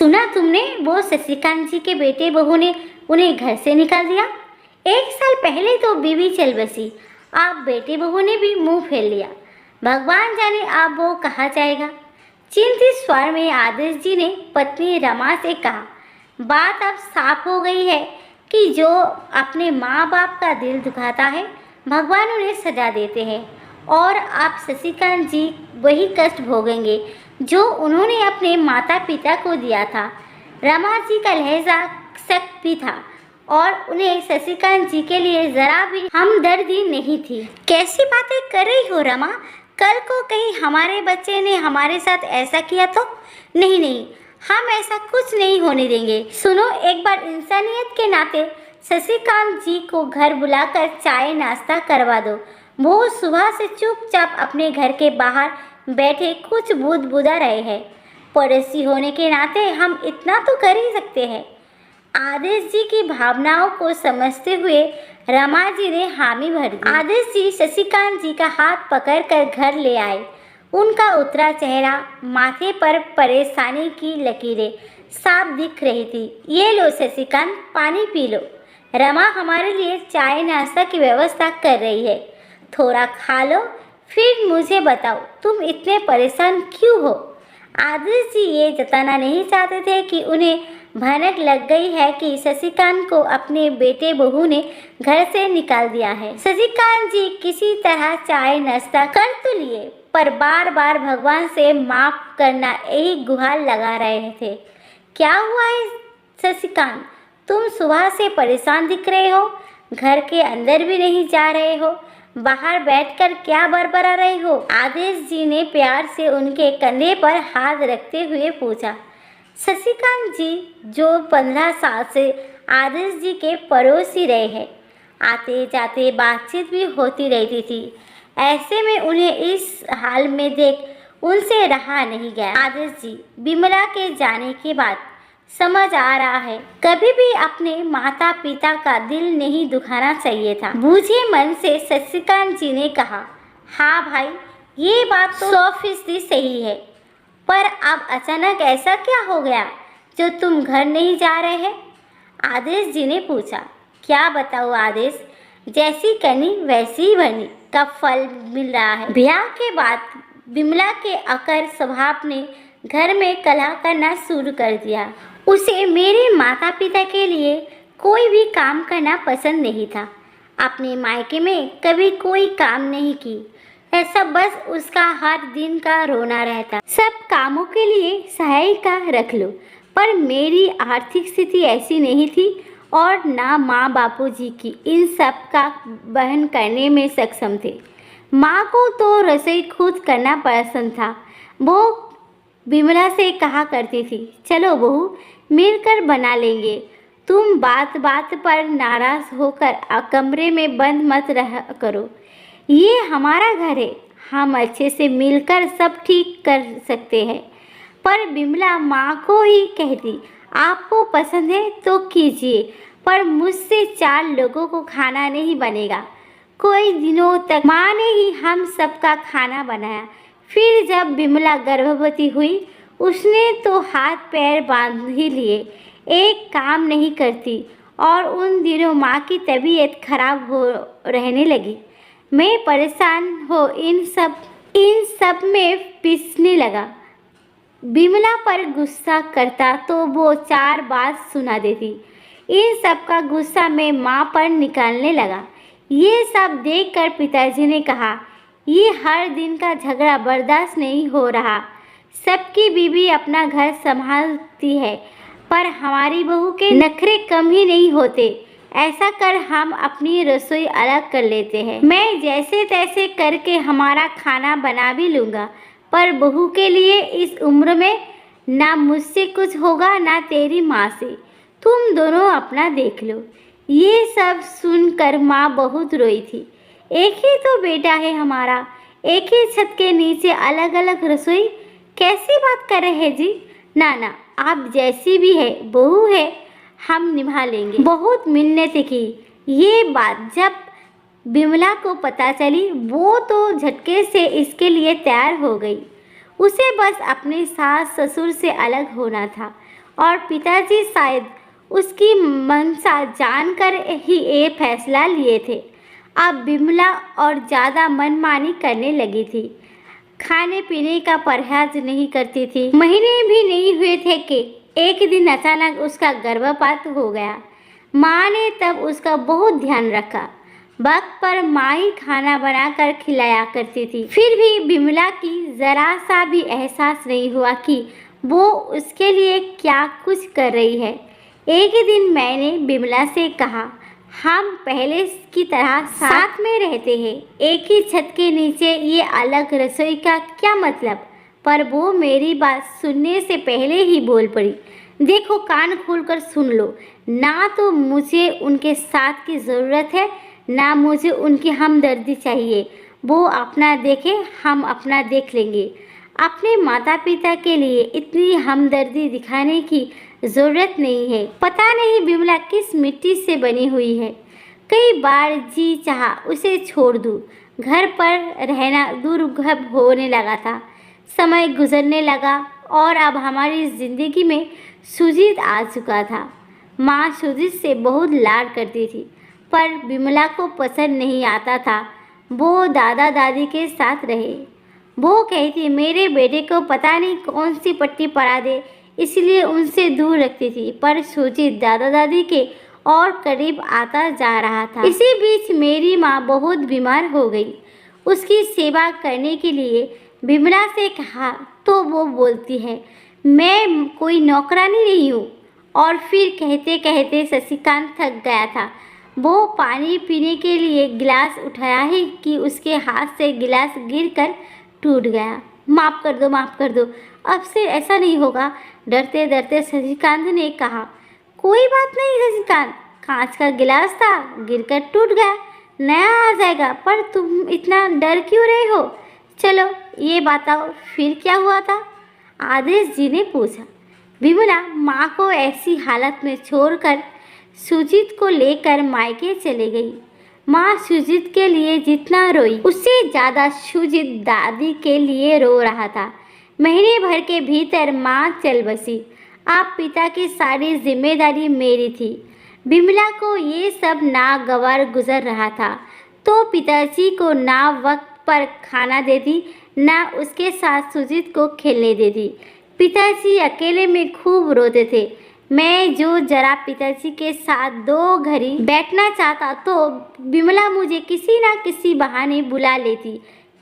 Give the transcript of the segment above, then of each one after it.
सुना तुमने, वो शशिकांत जी के बेटे बहू ने उन्हें घर से निकाल दिया। 1 साल पहले तो बीवी चल बसी, अब बेटे बहू ने भी मुंह फेर लिया। भगवान जाने अब वो कहाँ जाएगा। चिंतित स्वर में आदेश जी ने पत्नी रमा से कहा, बात अब साफ हो गई है कि जो अपने माँ बाप का दिल दुखाता है भगवान उन्हें सजा देते हैं, और आप शशिकांत जी वही कष्ट भोगेंगे जो उन्होंने अपने माता पिता को दिया था। रमा जी का लहजा सख्त भी था और उन्हें शशिकांत जी के लिए जरा भी हमदर्दी नहीं थी। कैसी बातें कर रही हो रमा, कल को कहीं हमारे बच्चे ने हमारे साथ ऐसा किया तो? नहीं नहीं, हम ऐसा कुछ नहीं होने देंगे। सुनो, एक बार इंसानियत के नाते शशिकांत जी को घर बुलाकर चाय नाश्ता करवा दो। वो सुबह से चुपचाप अपने घर के बाहर बैठे कुछ बुदबुदा रहे हैं। पड़ोसी होने के नाते हम इतना तो कर ही सकते हैं। आदेश जी की भावनाओं को समझते हुए रमा जी ने हामी भर दी। आदेश जी शशिकांत जी का हाथ पकड़कर घर ले आए। उनका उतरा चेहरा, माथे पर परेशानी की लकीरें साफ दिख रही थी। ये लो शशिकांत, पानी पी लो। रमा हमारे लिए चाय नाश्ता की व्यवस्था कर रही है, थोड़ा खा लो, फिर मुझे बताओ तुम इतने परेशान क्यों हो। आदेश जी ये जताना नहीं चाहते थे कि उन्हें भनक लग गई है कि शशिकांत को अपने बेटे बहू ने घर से निकाल दिया है। शशिकांत जी किसी तरह चाय नाश्ता कर तो लिए, पर बार बार भगवान से माफ करना यही गुहार लगा रहे थे। क्या हुआ है शशिकांत, तुम सुबह से परेशान दिख रहे हो, घर के अंदर भी नहीं जा रहे हो, बाहर बैठकर क्या बरबरा रहे हो। आदेश जी ने प्यार से उनके कंधे पर हाथ रखते हुए पूछा। शशिकांत जी जो 15 साल से आदेश जी के पड़ोसी रहे हैं, आते जाते बातचीत भी होती रहती थी। ऐसे में उन्हें इस हाल में देख उनसे रहा नहीं गया। आदेश जी, विमला के जाने के बाद समझ आ रहा है कभी भी अपने माता पिता का दिल नहीं दुखाना चाहिए था। बूझे मन से शशिकांत जी ने कहा, हाँ भाई, ये बात तो 100% सही है, पर अब अचानक ऐसा क्या हो गया जो तुम घर नहीं जा रहे हैं? आदेश जी ने पूछा। क्या बताऊँ आदेश, जैसी करनी वैसी ही भरनी का फल मिल रहा है। ब्याह के बाद विमला के अकर स्वभाव ने घर में कलह करना शुरू कर दिया। उसे मेरे माता पिता के लिए कोई भी काम करना पसंद नहीं था। अपने मायके में कभी कोई काम नहीं की, ऐसा बस उसका हर दिन का रोना रहता। सब कामों के लिए सहायिका रख लो, पर मेरी आर्थिक स्थिति ऐसी नहीं थी और ना माँ बापूजी की इन सब का वहन करने में सक्षम थे। माँ को तो रसोई खुद करना पसंद था। वो विमला से कहा करती थी, चलो बहू, मिलकर बना लेंगे, तुम बात बात पर नाराज होकर कमरे में बंद मत रहा करो, ये हमारा घर है, हम अच्छे से मिलकर सब ठीक कर सकते हैं। पर विमला माँ को ही कहती, आपको पसंद है तो कीजिए, पर मुझसे 4 लोगों को खाना नहीं बनेगा। कोई दिनों तक माँ ने ही हम सबका खाना बनाया। फिर जब विमला गर्भवती हुई, उसने तो हाथ पैर बांध ही लिए, एक काम नहीं करती, और उन दिनों माँ की तबीयत खराब हो रहने लगी। मैं परेशान हो इन सब में पिसने लगा। विमला पर गुस्सा करता तो वो 4 बात सुना देती। इन सब का गुस्सा मैं माँ पर निकालने लगा। ये सब देखकर पिताजी ने कहा, ये हर दिन का झगड़ा बर्दाश्त नहीं हो रहा। सबकी बीवी अपना घर संभालती है, पर हमारी बहू के नखरे कम ही नहीं होते। ऐसा कर हम अपनी रसोई अलग कर लेते हैं। मैं जैसे तैसे करके हमारा खाना बना भी लूँगा, पर बहू के लिए इस उम्र में ना मुझसे कुछ होगा ना तेरी माँ से। तुम दोनों अपना देख लो। ये सब सुनकर माँ बहुत रोई थी। एक ही तो बेटा है हमारा, एक ही छत के नीचे अलग अलग रसोई, कैसी बात कर रहे हैं जी? ना ना, आप जैसी भी है बहू है, हम निभा लेंगे। बहुत मिन्नत की। ये बात जब विमला को पता चली, वो तो झटके से इसके लिए तैयार हो गई। उसे बस अपने सास ससुर से अलग होना था और पिताजी शायद उसकी मंशा जानकर ही ये फैसला लिए थे। अब बिमला और ज़्यादा मनमानी करने लगी थी। खाने पीने का परहेज नहीं करती थी। महीने भी नहीं हुए थे कि एक दिन अचानक उसका गर्भपात हो गया। माँ ने तब उसका बहुत ध्यान रखा। वक्त पर माँ ही खाना बनाकर खिलाया करती थी। फिर भी बिमला की जरा सा भी एहसास नहीं हुआ कि वो उसके लिए क्या कुछ कर रही है। एक दिन मैंने बिमला से कहा, हम पहले की तरह साथ में रहते हैं, एक ही छत के नीचे, ये अलग रसोई का क्या मतलब? पर वो मेरी बात सुनने से पहले ही बोल पड़ी, देखो कान खोलकर सुन लो, ना तो मुझे उनके साथ की ज़रूरत है, ना मुझे उनकी हमदर्दी चाहिए। वो अपना देखे, हम अपना देख लेंगे। अपने माता पिता के लिए इतनी हमदर्दी दिखाने की ज़रूरत नहीं है। पता नहीं बिमला किस मिट्टी से बनी हुई है। कई बार जी चाहा उसे छोड़ दूँ। घर पर रहना दुर्लभ होने लगा था। समय गुजरने लगा और अब हमारी ज़िंदगी में सुजीत आ चुका था। माँ सुजीत से बहुत लाड करती थी, पर बिमला को पसंद नहीं आता था। वो दादा दादी के साथ रहे। वो कहती मेरे बेटे को पता नहीं कौन सी पट्टी पड़ा दे, इसलिए उनसे दूर रखती थी। पर सुजीत दादा दादी के और करीब आता जा रहा था। इसी बीच मेरी माँ बहुत बीमार हो गई। उसकी सेवा करने के लिए बिमला से कहा तो वो बोलती है, मैं कोई नौकरानी नहीं हूँ। और फिर कहते कहते शशिकांत थक गया था। वो पानी पीने के लिए गिलास उठाया ही कि उसके हाथ से गिलास गिरकर टूट गया। माफ़ कर दो, माफ़ कर दो, अब से ऐसा नहीं होगा, डरते डरते शशिकांत ने कहा। कोई बात नहीं शशिकांत, कांच का गिलास था, गिरकर टूट गया, नया आ जाएगा। पर तुम इतना डर क्यों रहे हो? चलो ये बताओ फिर क्या हुआ था? आदेश जी ने पूछा। बिमला माँ को ऐसी हालत में छोड़कर सुजीत को लेकर मायके चले गई। माँ सुजीत के लिए जितना रोई उससे ज़्यादा सुजीत दादी के लिए रो रहा था। महीने भर के भीतर माँ चल बसी। अब पिता की सारी जिम्मेदारी मेरी थी। बिमला को ये सब नागवार गुजर रहा था, तो पिताजी को ना वक्त पर खाना देती, ना उसके साथ सुजीत को खेलने देती। पिताजी अकेले में खूब रोते थे। मैं जो जरा पिताजी के साथ 2 घड़ी बैठना चाहता तो बिमला मुझे किसी ना किसी बहाने बुला लेती।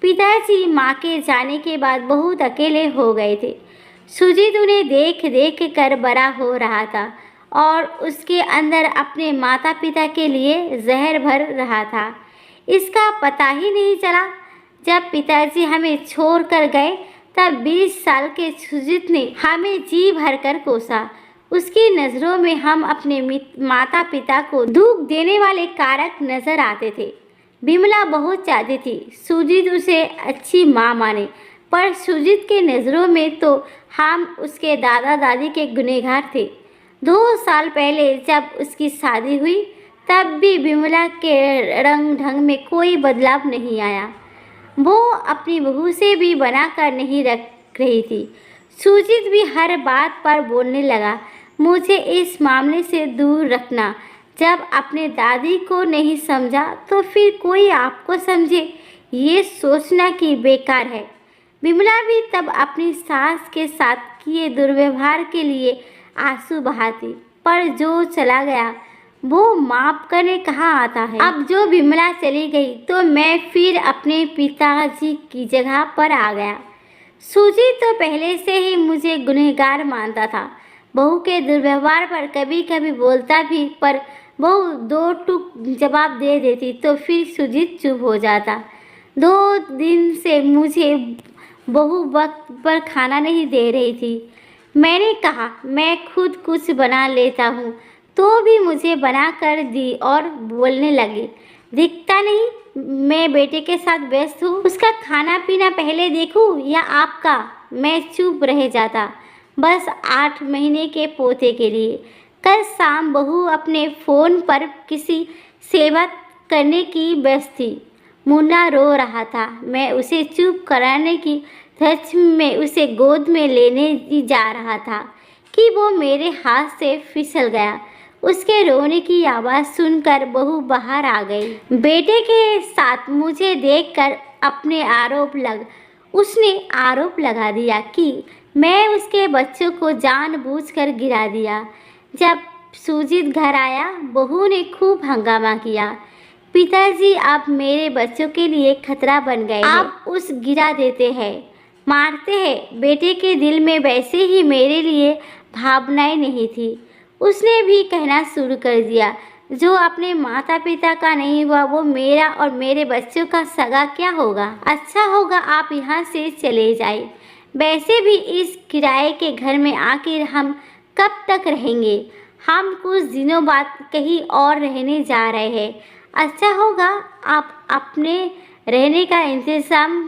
पिताजी माँ के जाने के बाद बहुत अकेले हो गए थे। सुजीत उन्हें देख देख कर बड़ा हो रहा था और उसके अंदर अपने माता पिता के लिए जहर भर रहा था। इसका पता ही नहीं चला। जब पिताजी हमें छोड़ कर गए तब 20 साल के सुजीत ने हमें जी भर कर कोसा। उसकी नज़रों में हम अपने माता पिता को दुख देने वाले कारक नजर आते थे। बिमला बहुत चाहती थी सुजीत उसे अच्छी माँ माने, पर सुजीत के नज़रों में तो हम उसके दादा दादी के गुनहगार थे। 2 साल पहले जब उसकी शादी हुई तब भी बिमला के रंग ढंग में कोई बदलाव नहीं आया। वो अपनी बहू से भी बनाकर नहीं रख रही थी। सुजीत भी हर बात पर बोलने लगा, मुझे इस मामले से दूर रखना। जब अपने दादी को नहीं समझा तो फिर कोई आपको समझे, ये सोचना कि बेकार है। बिमला भी तब अपनी सास के साथ किए दुर्व्यवहार के लिए आंसू बहाती, पर जो चला गया वो माफ करने कहाँ आता है। अब जो बिमला चली गई तो मैं फिर अपने पिताजी की जगह पर आ गया। सुजीत तो पहले से ही मुझे गुनहगार मानता था। बहू के दुर्व्यवहार पर कभी कभी बोलता भी, पर बहू 2 टूक जवाब दे देती तो फिर सुजीत चुप हो जाता। 2 दिन से मुझे बहू वक्त पर खाना नहीं दे रही थी। मैंने कहा मैं खुद कुछ बना लेता हूँ, तो भी मुझे बना कर दी और बोलने लगी, दिखता नहीं मैं बेटे के साथ व्यस्त हूँ, उसका खाना पीना पहले देखूँ या आपका। मैं चुप रह जाता, बस 8 महीने के पोते के लिए। कल शाम बहू अपने फ़ोन पर किसी सेवा करने की व्यस्त थी। मुन्ना रो रहा था। मैं उसे चुप कराने की धज्ज में उसे गोद में लेने जा रहा था कि वो मेरे हाथ से फिसल गया। उसके रोने की आवाज़ सुनकर बहू बाहर आ गई। बेटे के साथ मुझे देखकर उसने आरोप लगा दिया कि मैं उसके बच्चों को जानबूझकर गिरा दिया। जब सुजीत घर आया, बहू ने खूब हंगामा किया। पिताजी आप मेरे बच्चों के लिए खतरा बन गए हैं। आप उस गिरा देते हैं, मारते हैं। बेटे के दिल में वैसे ही मेरे लिए भावनाएं नहीं थी। उसने भी कहना शुरू कर दिया, जो अपने माता पिता का नहीं हुआ वो मेरा और मेरे बच्चों का सगा क्या होगा। अच्छा होगा आप यहाँ से चले जाए। वैसे भी इस किराए के घर में आखिर हम कब तक रहेंगे। हम कुछ दिनों बाद कहीं और रहने जा रहे हैं। अच्छा होगा आप अपने रहने का इंतज़ाम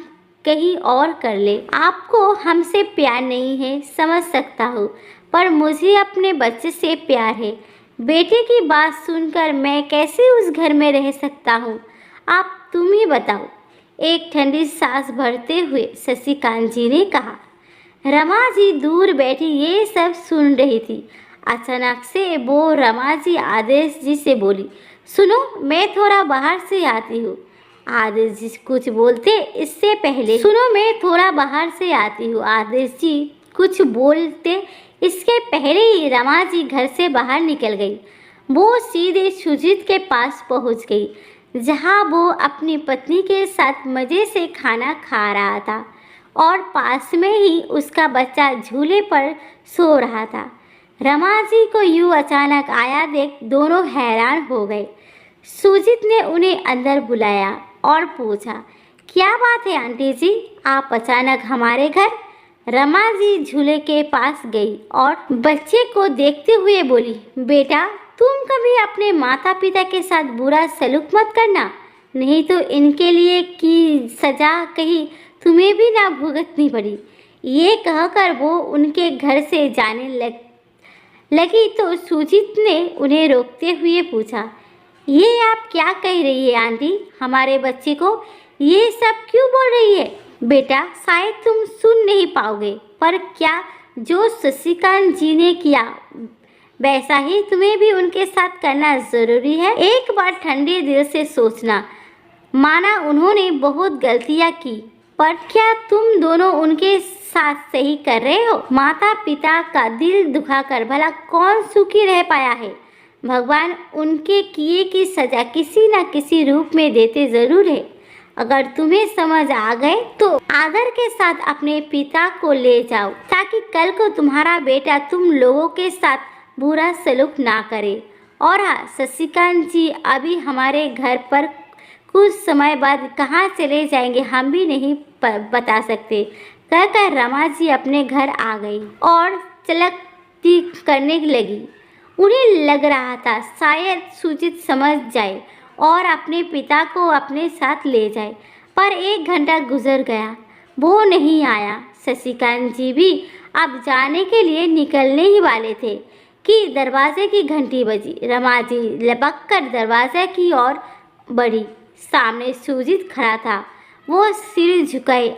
कहीं और कर ले। आपको हमसे प्यार नहीं है, समझ सकता हूँ, पर मुझे अपने बच्चे से प्यार है। बेटे की बात सुनकर मैं कैसे उस घर में रह सकता हूँ, आप तुम ही बताओ। एक ठंडी सांस भरते हुए शशिकांत जी ने कहा। रमा जी दूर बैठी ये सब सुन रही थी। अचानक से वो रमा जी आदेश जी से बोली, सुनो मैं थोड़ा बाहर से आती हूँ। आदेश जी कुछ बोलते इससे पहले, सुनो मैं थोड़ा बाहर से आती हूँ। आदेश जी कुछ बोलते इसके पहले ही रमा जी घर से बाहर निकल गई। वो सीधे सुजीत के पास पहुंच गई, जहां वो अपनी पत्नी के साथ मज़े से खाना खा रहा था और पास में ही उसका बच्चा झूले पर सो रहा था। रमा जी को यूँ अचानक आया देख दोनों हैरान हो गए। सुजीत ने उन्हें अंदर बुलाया और पूछा, क्या बात है आंटी जी, आप अचानक हमारे घर। रमा जी झूले के पास गई और बच्चे को देखते हुए बोली, बेटा तुम कभी अपने माता पिता के साथ बुरा सलूक मत करना, नहीं तो इनके लिए की सज़ा कहीं तुम्हें भी ना भुगतनी पड़ी। ये कहकर वो उनके घर से जाने लगी तो सुजीत ने उन्हें रोकते हुए पूछा, ये आप क्या कह रही है आंटी, हमारे बच्चे को ये सब क्यों बोल रही है। बेटा शायद तुम सुन नहीं पाओगे, पर क्या जो शशिकांत जी ने किया वैसा ही तुम्हें भी उनके साथ करना ज़रूरी है। एक बार ठंडे दिल से सोचना, माना उन्होंने बहुत गलतियाँ की, पर क्या तुम दोनों उनके साथ सही कर रहे हो। माता पिता का दिल दुखाकर भला कौन सुखी रह पाया है। भगवान उनके किए की सज़ा किसी न किसी रूप में देते ज़रूर है। अगर तुम्हें समझ आ गए तो आदर के साथ अपने पिता को ले जाओ, ताकि कल को तुम्हारा बेटा तुम लोगों के साथ बुरा सलूक ना करे। और हाँ शशिकांत जी अभी हमारे घर पर कुछ समय बाद कहाँ चले जाएंगे हम भी नहीं बता सकते। कहकर रमा जी अपने घर आ गई और चलती करने लगी। उन्हें लग रहा था शायद सुजीत समझ जाए और अपने पिता को अपने साथ ले जाए, पर 1 घंटा गुजर गया, वो नहीं आया। शशिकांत जी भी अब जाने के लिए निकलने ही वाले थे कि दरवाजे की घंटी बजी। रमा जी लपक कर दरवाजे की ओर बढ़ी। सामने सुजीत खड़ा था। वो सिर झुकाए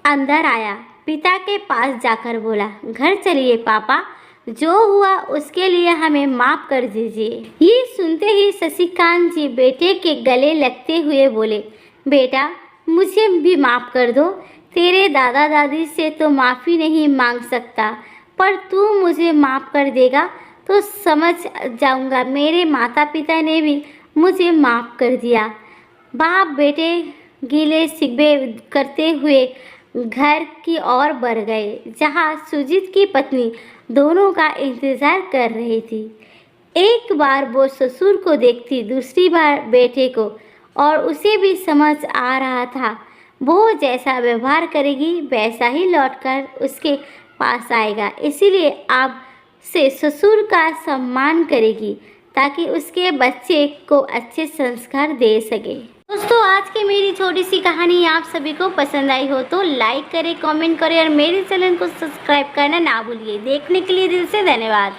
अंदर आया, पिता के पास जाकर बोला, घर चलिए पापा, जो हुआ उसके लिए हमें माफ़ कर दीजिए। ये सुनते ही शशिकांत जी बेटे के गले लगते हुए बोले, बेटा मुझे भी माफ़ कर दो। तेरे दादा दादी से तो माफ़ी नहीं मांग सकता, पर तू मुझे माफ़ कर देगा तो समझ जाऊंगा मेरे माता पिता ने भी मुझे माफ़ कर दिया। बाप बेटे गिले शिकवे करते हुए घर की ओर बढ़ गए, जहां सुजीत की पत्नी दोनों का इंतज़ार कर रही थी। एक बार वो ससुर को देखती, दूसरी बार बेटे को, और उसे भी समझ आ रहा था वो जैसा व्यवहार करेगी वैसा ही लौटकर उसके पास आएगा। इसीलिए अब से ससुर का सम्मान करेगी, ताकि उसके बच्चे को अच्छे संस्कार दे सके। दोस्तों आज की मेरी छोटी सी कहानी आप सभी को पसंद आई हो तो लाइक करें, कमेंट करें और मेरे चैनल को सब्सक्राइब करना ना भूलिए। देखने के लिए दिल से धन्यवाद।